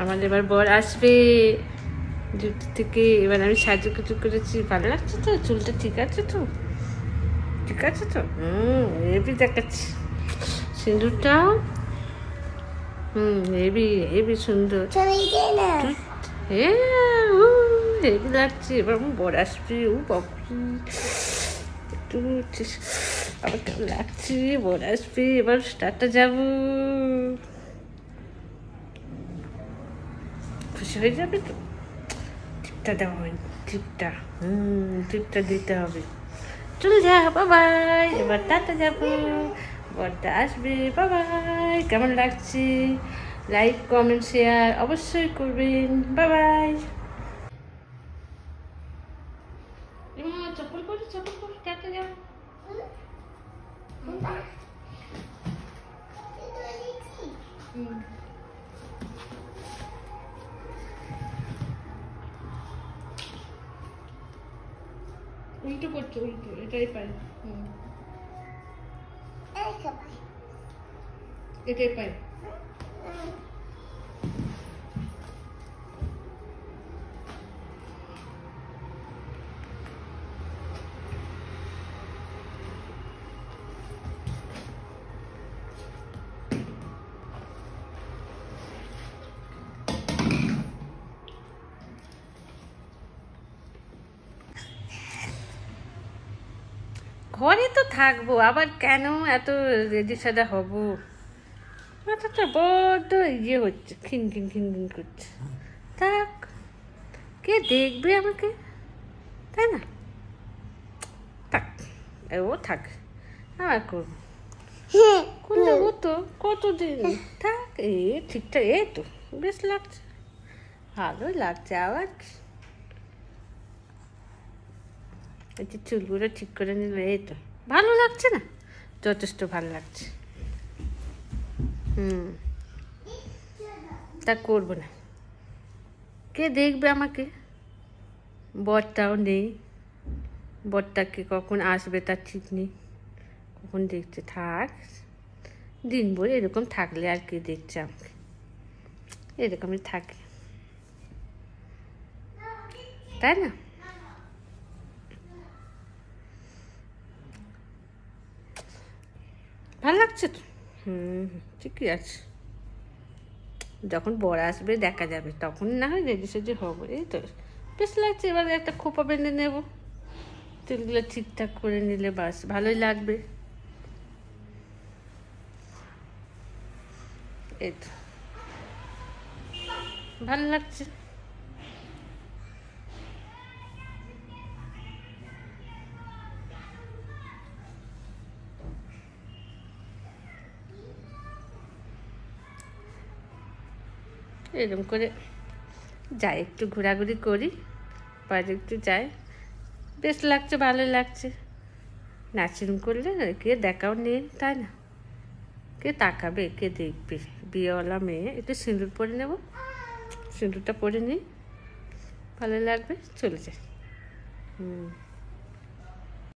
আমার এবার বর আসবে ডিউটি থেকে। এবার আমি সাজুগুজু করেছি, ভালো লাগছে তো? চুলটা ঠিক আছে তো? ঠিক আছে তো? হেভি দেখাচ্ছি সিঁদুরটাও। হেভি হেভি সুন্দর। হ্যাঁ, হেভি লাগছে। এবার আমার বর আসবে। বাপি একটু আবার কেমন লাগছে? বর আসবে, এবার স্টার্টটা যাবো। খুশি হয়ে যাবে তো? টিপটা দেওয়া হয়, টিপটা টিপটা দিতে হবে। চলে যা, বাবাই। এবার টাটা যাবো, বরটা আসবে। বাবাই। কেমন লাগছে? লাইক কমেন্ট শেয়ার অবশ্যই করবেন। বাবাই। চপ্পল পরে টাটা যাবো। উল্টো করছো, উল্টো, এটাই পাই। এটাই পাই। ঘরে তো থাকবো, আবার কেন এত রেডি সাদা হবো? মাথাটা বড্ড ইয়ে হচ্ছে, খিনখিন খিনখিন করছে। থাক, কে দেখবে আমাকে, তাই না? থাক, ও থাক, আর করবো করলে হতো কতদিন। থাক, ঠিকঠাক, এই তো বেশ লাগছে, ভালোই লাগছে। আবার এই যে চুলগুলো ঠিক করে নিলে, এই তো ভালো লাগছে না? যথেষ্ট ভালো লাগছে। তা করবো না, কে দেখবে আমাকে? বরটাও নেই, বরটাকে কখন আসবে তার ঠিক নেই, কখন দেখছে। থাক, দিনভর এরকম থাকলে আর কে দেখছে আমাকে? এরকমই থাকে, তাই না? ভালো লাগছে তো? ঠিকই আছে। যখন বর আসবে দেখা যাবে, তখন না হয় রেডি সেডি হবো। এই তো বেশ লাগছে। এবার একটা খোপা বেঁধে নেবো, চুলগুলো ঠিকঠাক করে নিলে বাস ভালোই লাগবে। এই তো ভালো লাগছে। এরকম করে যাই, একটু ঘোরাঘুরি করি, বাইরে একটু যাই, বেশ লাগছে, ভালোই লাগছে। নাচিং করলে কে দেখাও নেই, তাই না? কে তাকাবে, কে দেখবে? বিয়েওয়ালা মেয়ে, একটু সিঁদুর পরে নেব, সিঁদুরটা পরে নিই, ভালো লাগবে, চলে যাই।